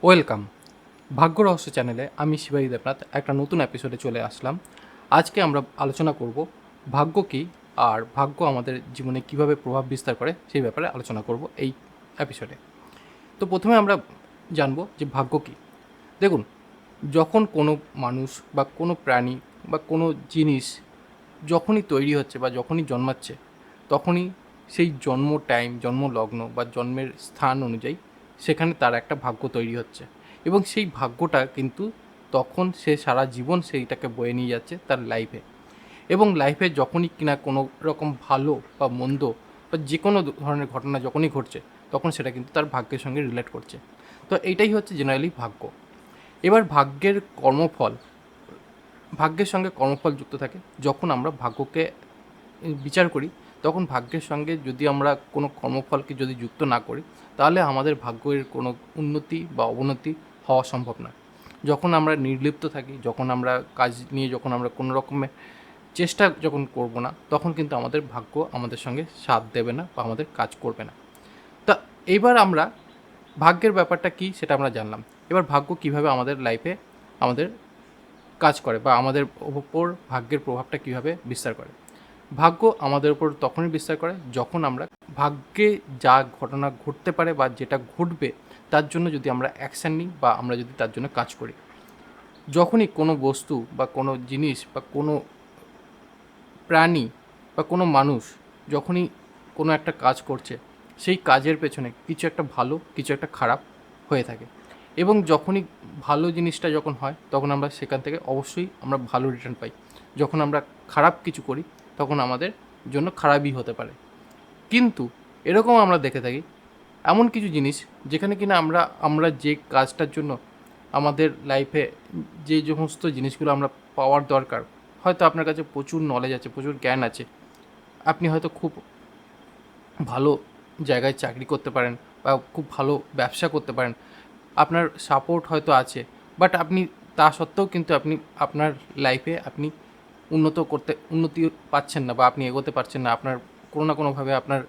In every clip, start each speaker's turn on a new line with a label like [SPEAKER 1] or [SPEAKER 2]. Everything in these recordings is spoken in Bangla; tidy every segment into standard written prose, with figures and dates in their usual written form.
[SPEAKER 1] ওয়েলকাম। ভাগ্য রহস্য চ্যানেলে আমি শিবাই দেবনাথ একটা নতুন এপিসোডে চলে আসলাম। আজকে আমরা আলোচনা করব ভাগ্য কী আর ভাগ্য আমাদের জীবনে কিভাবে প্রভাব বিস্তার করে সেই ব্যাপারে আলোচনা করব এই এপিসোডে। তো প্রথমে আমরা জানব যে ভাগ্য কী। দেখুন, যখন কোনো মানুষ বা কোনো প্রাণী বা কোনো জিনিস যখনই তৈরি হচ্ছে বা যখনই জন্মাচ্ছে, তখনই সেই জন্ম টাইম, জন্ম লগ্ন বা জন্মের স্থান অনুযায়ী সেখানে তার একটা ভাগ্য তৈরি হচ্ছে, এবং সেই ভাগ্যটা কিন্তু তখন সে সারা জীবন সেইটাকে বয়ে নিয়ে যাচ্ছে তার লাইফে। এবং লাইফে যখনই কিনা কোনো রকম ভালো বা মন্দ বা যে কোনো ধরনের ঘটনা যখনই ঘটছে, তখন সেটা কিন্তু তার ভাগ্যের সঙ্গে রিলেট করছে। তো এইটাই হচ্ছে জেনারেলি ভাগ্য। এবার ভাগ্যের কর্মফল, ভাগ্যের সঙ্গে কর্মফল যুক্ত থাকে। যখন আমরা ভাগ্যকে বিচার করি, তখন ভাগ্যের সঙ্গে যদি আমরা কোনো কর্মফলকে যদি যুক্ত না করি, তাহলে আমাদের ভাগ্যের কোনো উন্নতি বা অবনতি হওয়া সম্ভব নয়। যখন আমরা নির্লিপ্ত থাকি, যখন আমরা কাজ নিয়ে যখন আমরা কোনো রকমের চেষ্টা যখন করব না, তখন কিন্তু আমাদের ভাগ্য আমাদের সঙ্গে সাথ দেবে না বা আমাদের কাজ করবে না। তা এইবার আমরা ভাগ্যের ব্যাপারটা কী সেটা আমরা জানলাম। এবার ভাগ্য কীভাবে আমাদের লাইফে আমাদের কাজ করে বা আমাদের ওপর ভাগ্যের প্রভাবটা কীভাবে বিস্তার করে। ভাগ্য আমাদের উপর তখনই বিস্তার করে যখন আমরা ভাগ্যে যা ঘটনা ঘটতে পারে বা যেটা ঘটবে তার জন্য যদি আমরা অ্যাকশান নিই বা আমরা যদি তার জন্য কাজ করি। যখনই কোনো বস্তু বা কোনো জিনিস বা কোনো প্রাণী বা কোনো মানুষ যখনই কোনো একটা কাজ করছে, সেই কাজের পেছনে কিছু একটা ভালো, কিছু একটা খারাপ হয়ে থাকে। এবং যখনই ভালো জিনিসটা যখন হয়, তখন আমরা সেখান থেকে অবশ্যই আমরা ভালো রিটার্ন পাই। যখন আমরা খারাপ কিছু করি, তখন আমাদের জন্য খারাপই হতে পারে। কিন্তু এরকম আমরা দেখে থাকি এমন কিছু জিনিস যেখানে কিনা আমরা আমরা যে কাজটার জন্য আমাদের লাইফে যে সমস্ত জিনিসগুলো আমরা পাওয়ার দরকার, হয়তো আপনার কাছে প্রচুর নলেজ আছে, প্রচুর জ্ঞান আছে, আপনি হয়তো খুব ভালো জায়গায় চাকরি করতে পারেন বা খুব ভালো ব্যবসা করতে পারেন, আপনার সাপোর্ট হয়তো আছে, বাট আপনি তা সত্ত্বেও কিন্তু আপনি আপনার লাইফে আপনি উন্নতি পাচ্ছেন না বা আপনি এগোতে পারছেন না। আপনার কোনো না কোনোভাবে আপনার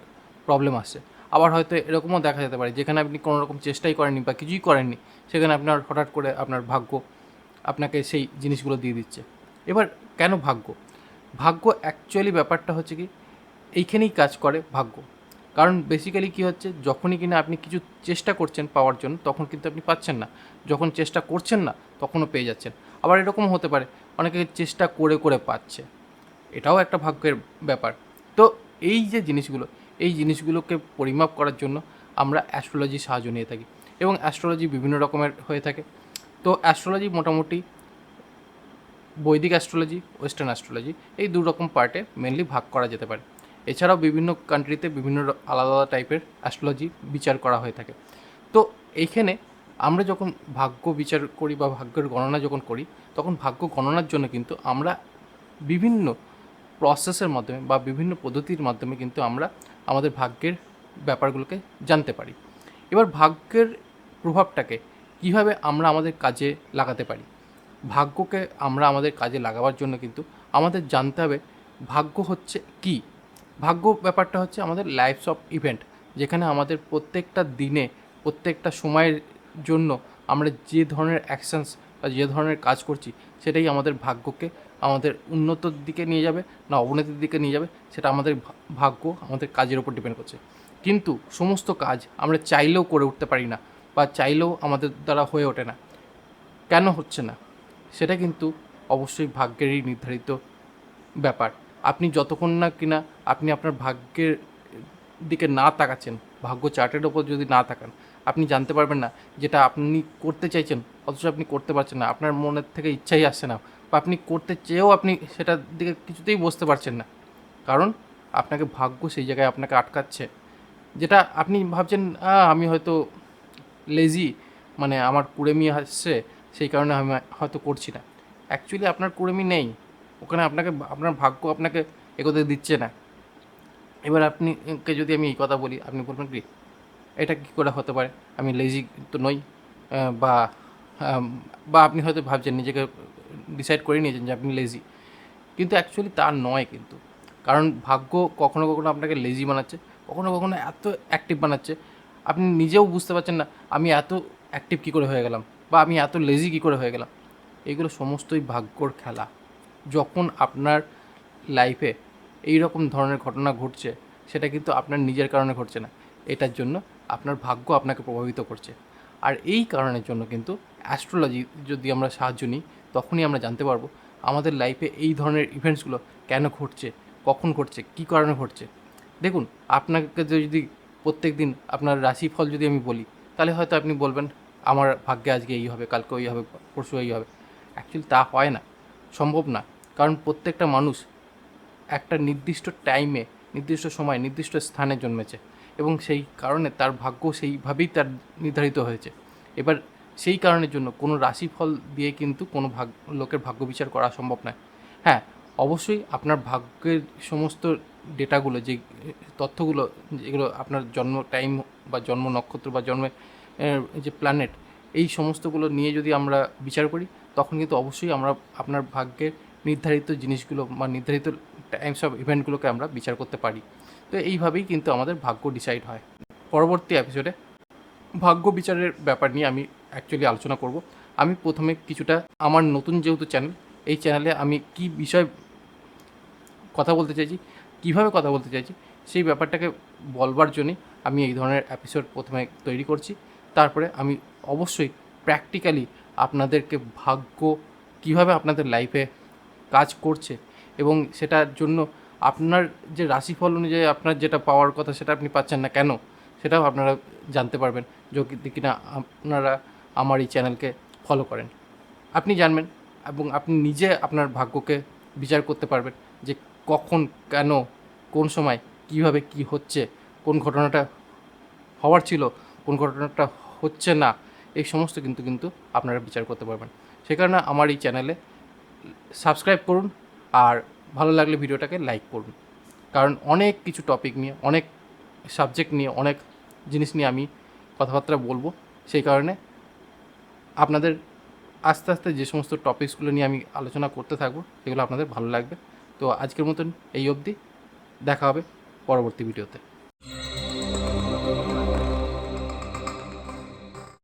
[SPEAKER 1] প্রবলেম আসছে। আবার হয়তো এরকমও দেখা যেতে পারে যেখানে আপনি কোনো রকম চেষ্টাই করেননি বা কিছুই করেননি, সেখানে আপনার হঠাৎ করে আপনার ভাগ্য আপনাকে সেই জিনিসগুলো দিয়ে দিচ্ছে। এবার কেন ভাগ্য? ভাগ্য অ্যাকচুয়ালি ব্যাপারটা হচ্ছে কি, এইখানেই কাজ করে ভাগ্য। কারণ বেসিক্যালি কী হচ্ছে, যখনই কিনা আপনি কিছু চেষ্টা করছেন পাওয়ার জন্য, তখন কিন্তু আপনি পাচ্ছেন না। যখন চেষ্টা করছেন না, তখনও পেয়ে যাচ্ছেন। আবার এরকমও হতে পারে অনেকে চেষ্টা করে করে পাচ্ছে, এটাও একটা ভাগ্যের ব্যাপার। তো এই যে জিনিসগুলো, এই জিনিসগুলোকে পরিমাপ করার জন্য আমরা অ্যাস্ট্রোলজির সাহায্য নিয়ে থাকি, এবং অ্যাস্ট্রোলজি বিভিন্ন রকমের হয়ে থাকে। তো অ্যাস্ট্রোলজি মোটামুটি বৈদিক অ্যাস্ট্রোলজি, ওয়েস্টার্ন অ্যাস্ট্রোলজি, এই দু রকম পার্টে মেনলি ভাগ করা যেতে পারে। এছাড়াও বিভিন্ন কান্ট্রিতে বিভিন্ন আলাদা আলাদা টাইপের অ্যাস্ট্রোলজি বিচার করা হয়ে থাকে। তো এইখানে আমরা যখন ভাগ্য বিচার করি বা ভাগ্যের গণনা যখন করি, তখন ভাগ্য গণনার জন্য কিন্তু আমরা বিভিন্ন প্রসেসের মাধ্যমে বা বিভিন্ন পদ্ধতির মাধ্যমে কিন্তু আমরা আমাদের ভাগ্যের ব্যাপারগুলোকে জানতে পারি। এবার ভাগ্যের প্রভাবটাকে কীভাবে আমরা আমাদের কাজে লাগাতে পারি। ভাগ্যকে আমরা আমাদের কাজে লাগাবার জন্য কিন্তু আমাদের জানতে হবে ভাগ্য হচ্ছে কী। ভাগ্য ব্যাপারটা হচ্ছে আমাদের লাইফস অফ ইভেন্ট, যেখানে আমাদের প্রত্যেকটা দিনে, প্রত্যেকটা সময়ের জন্য আমরা যে ধরনের অ্যাকশানস বা যে ধরনের কাজ করছি, সেটাই আমাদের ভাগ্যকে আমাদের উন্নতির দিকে নিয়ে যাবে না অবনতির দিকে নিয়ে যাবে, সেটা আমাদের ভাগ্য আমাদের কাজের উপর ডিপেন্ড করছে। কিন্তু সমস্ত কাজ আমরা চাইলেও করে উঠতে পারি না বা চাইলেও আমাদের দ্বারা হয়ে ওঠে না। কেন হচ্ছে না? সেটা কিন্তু অবশ্যই ভাগ্যেরই নির্ধারিত ব্যাপার। আপনি যতক্ষণ না কিনা আপনি আপনার ভাগ্যের দিকে না তাকাচ্ছেন, ভাগ্য চার্টের ওপর যদি না তাকান, আপনি জানতে পারবেন না যেটা আপনি করতে চাইছেন অথচ আপনি করতে পারছেন না। আপনার মনের থেকে ইচ্ছাই আসছে না, বা আপনি করতে চেয়েও আপনি সেটার দিকে কিছুতেই বসতে পারছেন না। কারণ আপনাকে ভাগ্য সেই জায়গায় আপনাকে আটকাচ্ছে। যেটা আপনি ভাবছেন আমি হয়তো লেজি, মানে আমার কুড়েমি আসছে, সেই কারণে আমি হয়তো করছি না। অ্যাকচুয়ালি আপনার কুড়েমি নেই, ওখানে আপনাকে আপনার ভাগ্য আপনাকে এগোতে দিচ্ছে না। এবার আপনি কে যদি আমি এই কথা বলি, আপনি বলবেন কি এটা কী করে হতে পারে, আমি লেজি তো নই। বা আম, বা আপনি হয়তো ভাবছেন, নিজেকে ডিসাইড করে নিয়েছেন যে আপনি লেজি, কিন্তু অ্যাকচুয়ালি তা নয় কিন্তু। কারণ ভাগ্য কখনো কখনো আপনাকে লেজি বানাচ্ছে, কখনো কখনো এত অ্যাক্টিভ বানাচ্ছে, আপনি নিজেও বুঝতে পারছেন না আমি এত অ্যাক্টিভ কী করে হয়ে গেলাম, বা আমি এত লেজি কী করে হয়ে গেলাম। এগুলো সমস্তই ভাগ্যর খেলা। যখন আপনার লাইফে এই রকম ধরনের ঘটনা ঘটছে, সেটা কিন্তু আপনার নিজের কারণে ঘটছে না, এটার জন্য আপনার ভাগ্য আপনাকে প্রভাবিত করছে। আর এই কারণের জন্য কিন্তু অ্যাস্ট্রোলজি যদি আমরা সাহায্য নিই, তখনই আমরা জানতে পারবো আমাদের লাইফে এই ধরনের ইভেন্টসগুলো কেন ঘটছে, কখন ঘটছে, কী কারণে ঘটছে। দেখুন, আপনাকে যদি প্রত্যেক দিন আপনার রাশিফল যদি আমি বলি, তাহলে হয়তো আপনি বলবেন আমার ভাগ্যে আজকে এই হবে, কালকে ওই হবে, পরশু এই হবে। অ্যাকচুয়ালি তা হয় না, সম্ভব না। কারণ প্রত্যেকটা মানুষ একটা নির্দিষ্ট টাইমে, নির্দিষ্ট সময়, নির্দিষ্ট স্থানে জন্মেছে, এবং সেই কারণে তার ভাগ্য সেইভাবেই তার নির্ধারিত হয়েছে। এবার সেই কারণের জন্য কোনো রাশিফল দিয়ে কিন্তু কোনো লোকের ভাগ্য বিচার করা সম্ভব নয়। হ্যাঁ, অবশ্যই আপনার ভাগ্যের সমস্ত ডেটাগুলো, যে তথ্যগুলো, যেগুলো আপনার জন্ম টাইম বা জন্ম নক্ষত্র বা জন্মের যে প্ল্যানেট, এই সমস্তগুলো নিয়ে যদি আমরা বিচার করি, তখন কিন্তু অবশ্যই আমরা আপনার ভাগ্যের নির্ধারিত জিনিসগুলো বা নির্ধারিত টাইমস অফ ইভেন্টগুলোকে আমরা বিচার করতে পারি। তো এইভাবেই কিন্তু আমাদের ভাগ্য ডিসাইড হয়। পরবর্তী এপিসোডে ভাগ্য বিচারের ব্যাপার নিয়ে আমি অ্যাকচুয়ালি আলোচনা করব। আমি প্রথমে কিছুটা আমার নতুন যেহেতু চ্যানেল, এই চ্যানেলে আমি কী বিষয় কথা বলতে চাইছি, কীভাবে কথা বলতে চাইছি, সেই ব্যাপারটাকে বলবার জন্যই আমি এই ধরনের এপিসোড প্রথমে তৈরি করছি। তারপরে আমি অবশ্যই প্র্যাকটিক্যালি আপনাদেরকে ভাগ্য কীভাবে আপনাদের লাইফে কাজ করছে, এবং সেটার জন্য আপনার যে রাশিফল অনুযায়ী আপনার যেটা পাওয়ার কথা সেটা আপনি পাচ্ছেন না কেন, সেটাও আপনারা জানতে পারবেন যদি কিনা আপনারা আমার এই চ্যানেলকে ফলো করেন। আপনি জানবেন এবং আপনি নিজে আপনার ভাগ্যকে বিচার করতে পারবেন যে কখন, কেন, কোন সময়, কিভাবে কি হচ্ছে, কোন ঘটনাটা হওয়ার ছিল, কোন ঘটনাটা হচ্ছে না, এই সমস্ত কিন্তু আপনারা বিচার করতে পারবেন। সে কারণে আমার এই চ্যানেলে সাবস্ক্রাইব করুন, আর ভালো লাগলে ভিডিওটাকে লাইক করুন। কারণ অনেক কিছু টপিক নিয়ে, অনেক সাবজেক্ট নিয়ে, অনেক জিনিস নিয়ে আমি কথাবার্তা বলবো। সেই কারণে আপনাদের আস্তে আস্তে যে সমস্ত টপিকসগুলো নিয়ে আমি আলোচনা করতে থাকবো, সেগুলো আপনাদের ভালো লাগবে। তো আজকের মতন এই অবধি, দেখা হবে পরবর্তী ভিডিওতে।